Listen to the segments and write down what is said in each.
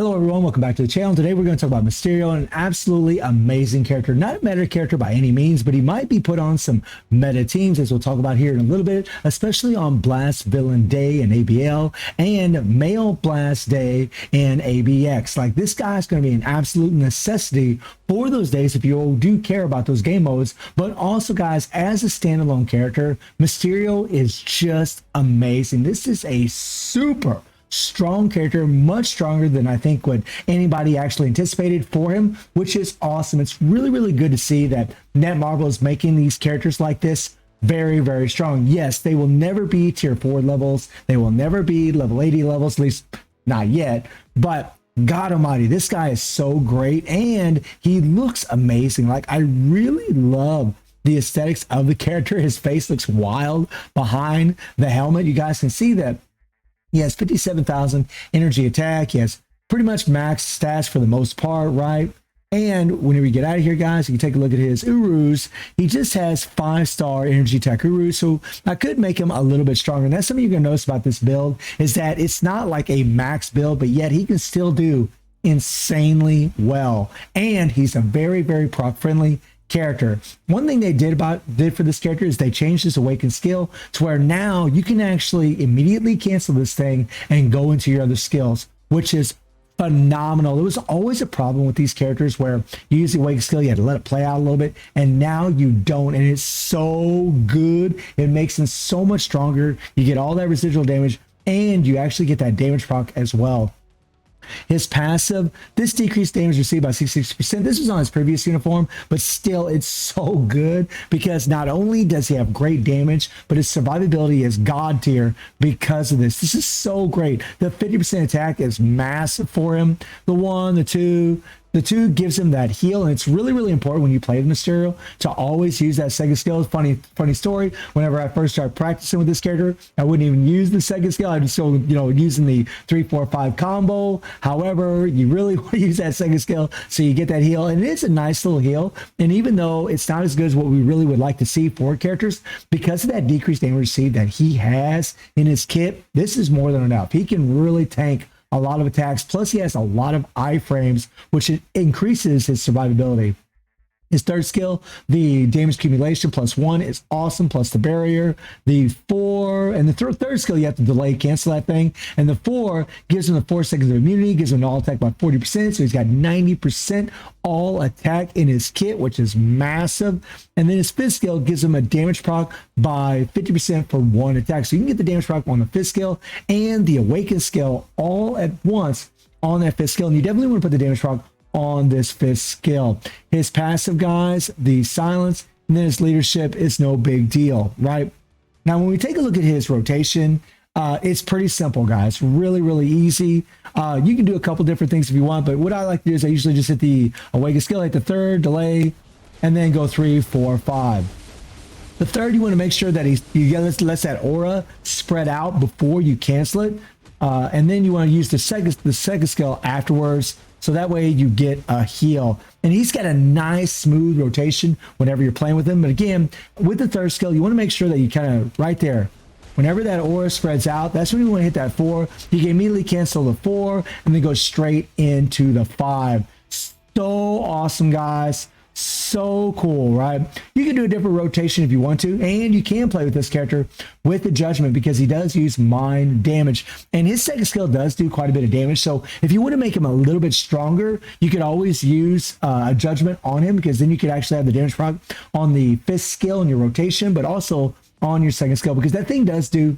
Hello everyone, welcome back to the channel. Today we're going to talk about Mysterio, an absolutely amazing character. Not a meta character by any means, but he might be put on some meta teams, as we'll talk about here in a little bit, especially on Blast Villain Day in ABL and Male Blast Day in ABX. Like, this guy's going to be an absolute necessity for those days if you do care about those game modes. But also, guys, as a standalone character, Mysterio is just amazing. This is a super strong character, much stronger than I think what anybody actually anticipated for him, which is awesome. It's really good to see that Netmarble is making these characters like this very strong. Yes, they will never be tier 4 levels. They will never be level 80 levels, at least not yet. But God almighty, this guy is so great and he looks amazing. Like, I really love the aesthetics of the character. His face looks wild behind the helmet. You guys can see that he has 57,000 energy attack. He has pretty much max stats for the most part, right? And whenever you get out of here, guys, you can take a look at his Urus. He just has 5-star energy attack Urus, so I could make him a little bit stronger. And that's something you're going to notice about this build, is that it's not like a max build, but yet he can still do insanely well. And he's a very proc friendly character. One thing they did for this character is they changed his awaken skill to where now you can actually immediately cancel this thing and go into your other skills, which is phenomenal. There was always a problem with these characters where you use the awaken skill, you had to let it play out a little bit, and now you don't, and it's so good. It makes him so much stronger. You get all that residual damage and you actually get that damage proc as well. His passive, this decreased damage received by 66%. This was on his previous uniform, but still it's so good because not only does he have great damage, but his survivability is god tier because of this. This is so great. The 50% attack is massive for him. The 1, the 2, the 2 gives him that heal, and it's really important when you play the Mysterio to always use that second skill. Funny story, whenever I first started practicing with this character, I wouldn't even use the second skill. I'd just go, using the 3-4-5 combo. However, you really want to use that second skill so you get that heal, and it is a nice little heal. And even though it's not as good as what we really would like to see for characters, because of that decreased damage received that he has in his kit, this is more than enough. He can really tank a lot of attacks, plus he has a lot of iframes, which increases his survivability. His third skill, the damage accumulation +1, is awesome, plus the barrier. The 4, and the third skill, you have to delay cancel that thing. And the 4 gives him the 4 seconds of immunity, gives him an all attack by 40%, so he's got 90% all attack in his kit, which is massive. And then his 5th skill gives him a damage proc by 50% for 1 attack. So you can get the damage proc on the 5th skill and the awaken skill all at once on that 5th skill. And you definitely want to put the damage proc on this 5th skill. His passive, guys, the silence, and then his leadership is no big deal, right? Now, when we take a look at his rotation, it's pretty simple, guys. Really easy. You can do a couple different things if you want, but what I like to do is I usually just hit the awaken skill, hit the 3rd, delay, and then go 3, 4, 5. The 3rd, you want to make sure that you let that aura spread out before you cancel it, and then you want to use the second skill afterwards. So that way you get a heal. And he's got a nice smooth rotation whenever you're playing with him. But again, with the 3rd skill, you want to make sure that you kind of right there, whenever that aura spreads out, that's when you want to hit that 4. You can immediately cancel the 4 and then go straight into the 5. So awesome, guys. So cool, right? You can do a different rotation if you want to, and you can play with this character with the judgment because he does use mind damage, and his second skill does do quite a bit of damage. So if you want to make him a little bit stronger, you could always use a judgment on him, because then you could actually have the damage proc on the 5th skill in your rotation, but also on your second skill, because that thing does do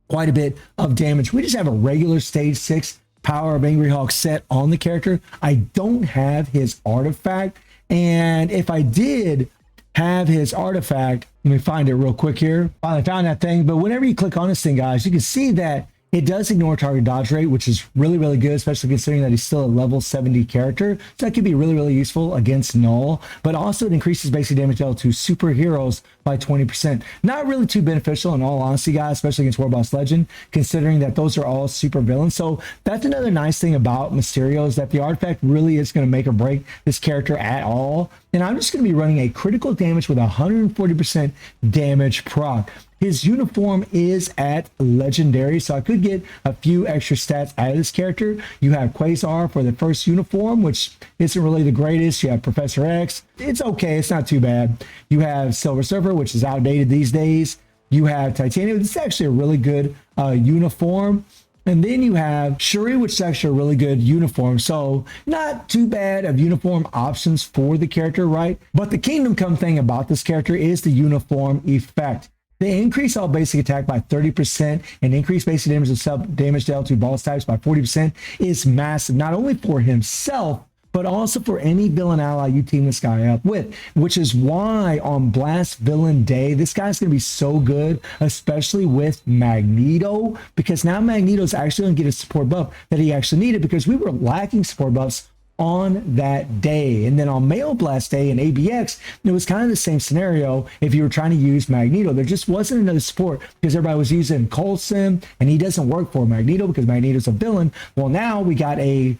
quite a bit of damage. We just have a regular stage 6 Power of Angry Hawk set on the character. I don't have his artifact. And if I did have his artifact, let me find it real quick here. Finally found that thing. But whenever you click on this thing, guys, you can see that it does ignore target dodge rate, which is really good, especially considering that he's still a level 70 character. So that could be really useful against Null. But also it increases basic damage dealt to superheroes by 20%. Not really too beneficial in all honesty, guys, especially against World Boss Legend, considering that those are all super villains. So that's another nice thing about Mysterio, is that the artifact really is going to make or break this character at all. And I'm just going to be running a critical damage with 140% damage proc. His uniform is at legendary, so I could get a few extra stats out of this character. You have Quasar for the first uniform, which isn't really the greatest. You have Professor X. It's okay. It's not too bad. You have Silver Surfer, which is outdated these days. You have Titanium. This is actually a really good uniform. And then you have Shuri, which is actually a really good uniform. So not too bad of uniform options for the character, right? But the Kingdom Come thing about this character is the uniform effect. They increase all basic attack by 30% and increase basic damage and sub damage to L2 boss types by 40% is massive, not only for himself, but also for any villain ally you team this guy up with, which is why on Blast Villain Day, this guy's going to be so good, especially with Magneto, because now Magneto's actually going to get a support buff that he actually needed, because we were lacking support buffs on that day. And then on Male Blast Day and ABX, it was kind of the same scenario if you were trying to use Magneto. There just wasn't another support because everybody was using Coulson, and he doesn't work for Magneto because Magneto's a villain. Well, now we got a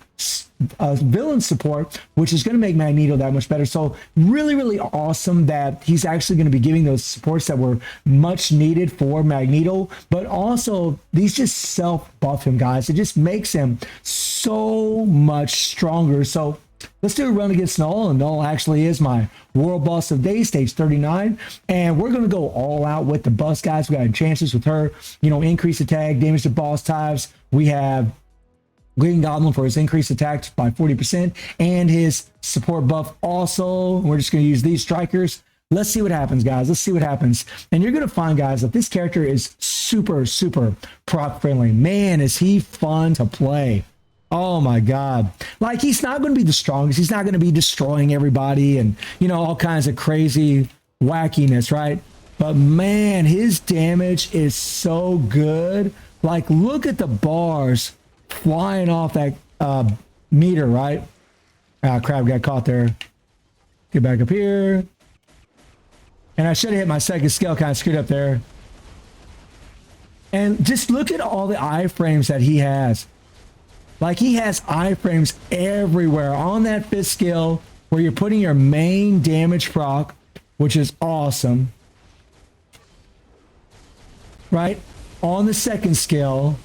villain support, which is going to make Magneto that much better. So really, really awesome that he's actually going to be giving those supports that were much needed for Magneto, but also these just self-buff him, guys. It just makes him so much stronger. So let's do a run against Null, and Null actually is my World Boss of Day, stage 39, and we're going to go all out with the bus, guys. We got chances with her, you know, increase attack, damage to boss types. We have Green Goblin for his increased attack by 40% and his support buff also. We're just going to use these strikers. Let's see what happens, guys. Let's see what happens. And you're going to find, guys, that this character is super, super proc friendly. Man, is he fun to play. Oh my God. Like, he's not going to be the strongest. He's not going to be destroying everybody and, you know, all kinds of crazy wackiness, right? But man, his damage is so good. Like, look at the bars flying off that meter, right? Ah, crap, got caught there. Get back up here. And I should have hit my second skill, kind of screwed up there. And just look at all the iframes that he has. Like, he has iframes everywhere on that fifth skill where you're putting your main damage proc, which is awesome. Right? On the second skill.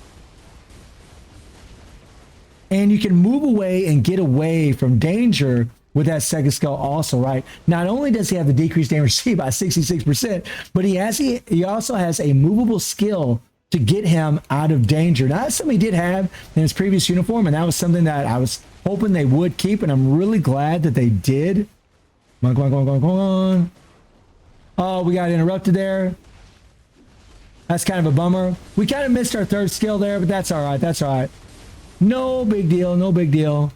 And you can move away and get away from danger with that second skill also, right? Not only does he have the decreased damage C by 66%, but he also has a movable skill to get him out of danger. Now, that's something he did have in his previous uniform, and that was something that I was hoping they would keep, and I'm really glad that they did. Come on. Oh, we got interrupted there. That's kind of a bummer. We kind of missed our third skill there, but that's all right. That's all right. No big deal, no big deal.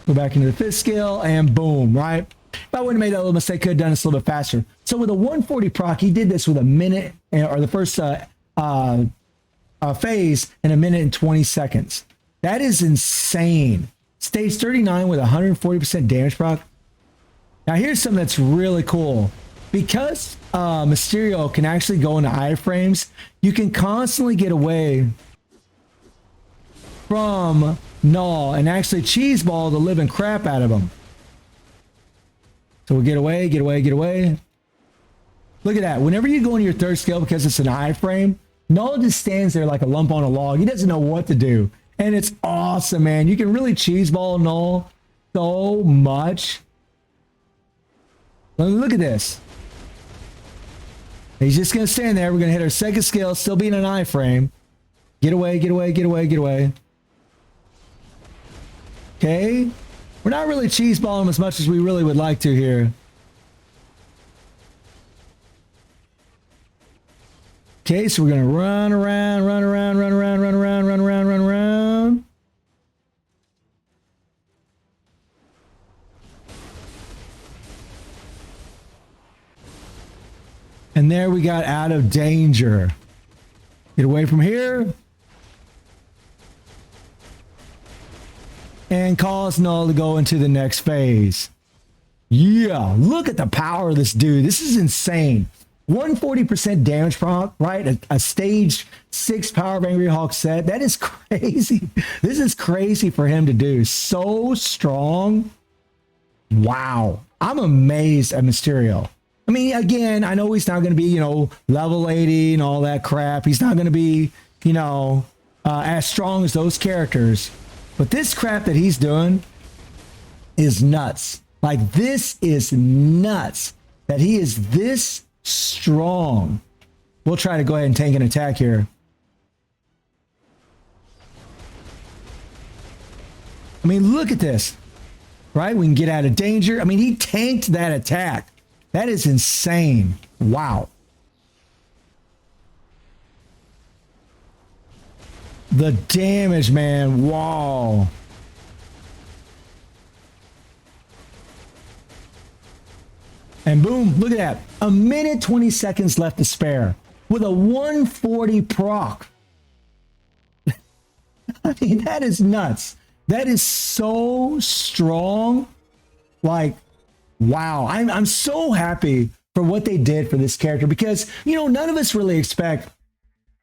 Go back into the fifth skill, and boom, right? If I wouldn't have made that little mistake, could have done this a little bit faster. So with a 140 proc, he did this with a minute, or the first phase in a minute and 20 seconds. That is insane. Stage 39 with 140% damage proc. Now here's something that's really cool. Because Mysterio can actually go into iframes, you can constantly get away from Null and actually cheeseball the living crap out of him. So we'll get away, get away, get away. Look at that. Whenever you go into your third skill, because it's an iframe, Null just stands there like a lump on a log. He doesn't know what to do. And it's awesome, man. You can really cheeseball Null so much. Look at this. He's just going to stand there. We're going to hit our second skill, still being an iframe. Get away, get away, get away, get away. Okay. We're not really cheeseballing him as much as we really would like to here. Okay, so we're going to run around, run around, run around, run around, run around, run around. And there we got out of danger. Get away from here. And cause Null to go into the next phase. Yeah, look at the power of this dude. This is insane. 140% damage proc, right? A stage 6 Power of Angry Hawk set. That is crazy. This is crazy for him to do. So strong. Wow. I'm amazed at Mysterio. I mean, again, I know he's not going to be, level 80 and all that crap. He's not going to be, as strong as those characters. But this crap that he's doing is nuts. Like, this is nuts that he is this strong. We'll try to go ahead and tank an attack here. I mean, look at this, right? We can get out of danger. I mean, he tanked that attack. That is insane. Wow. The damage, man. Wow. And boom, look at that. A minute, 20 seconds left to spare with a 140 proc. I mean, that is nuts. That is so strong. Like, wow. I'm so happy for what they did for this character because, none of us really expect,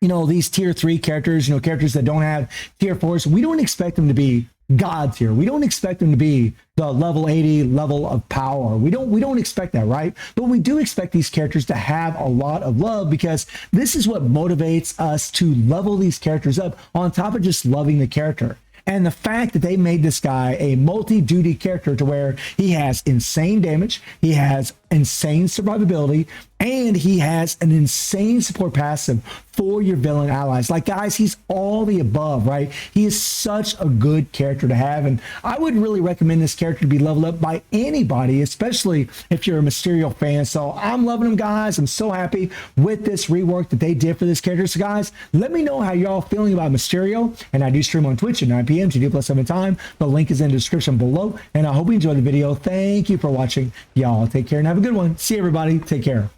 these tier 3 characters, characters that don't have tier 4s. We don't expect them to be God tier. We don't expect them to be the level 80 level of power. We don't expect that, right? But we do expect these characters to have a lot of love because this is what motivates us to level these characters up on top of just loving the character. And the fact that they made this guy a multi-duty character to where he has insane damage, he has insane survivability, and he has an insane support passive for your villain allies. Like, guys, he's all the above, right? He is such a good character to have, and I would really recommend this character to be leveled up by anybody, especially if you're a Mysterio fan. So I'm loving him, guys. I'm so happy with this rework that they did for this character. So, guys, let me know how y'all feeling about Mysterio, and I do stream on Twitch at 9 p.m. GD+7 time. The link is in the description below, and I hope you enjoyed the video. Thank you for watching. Y'all take care and have a good one. See you, everybody. Take care.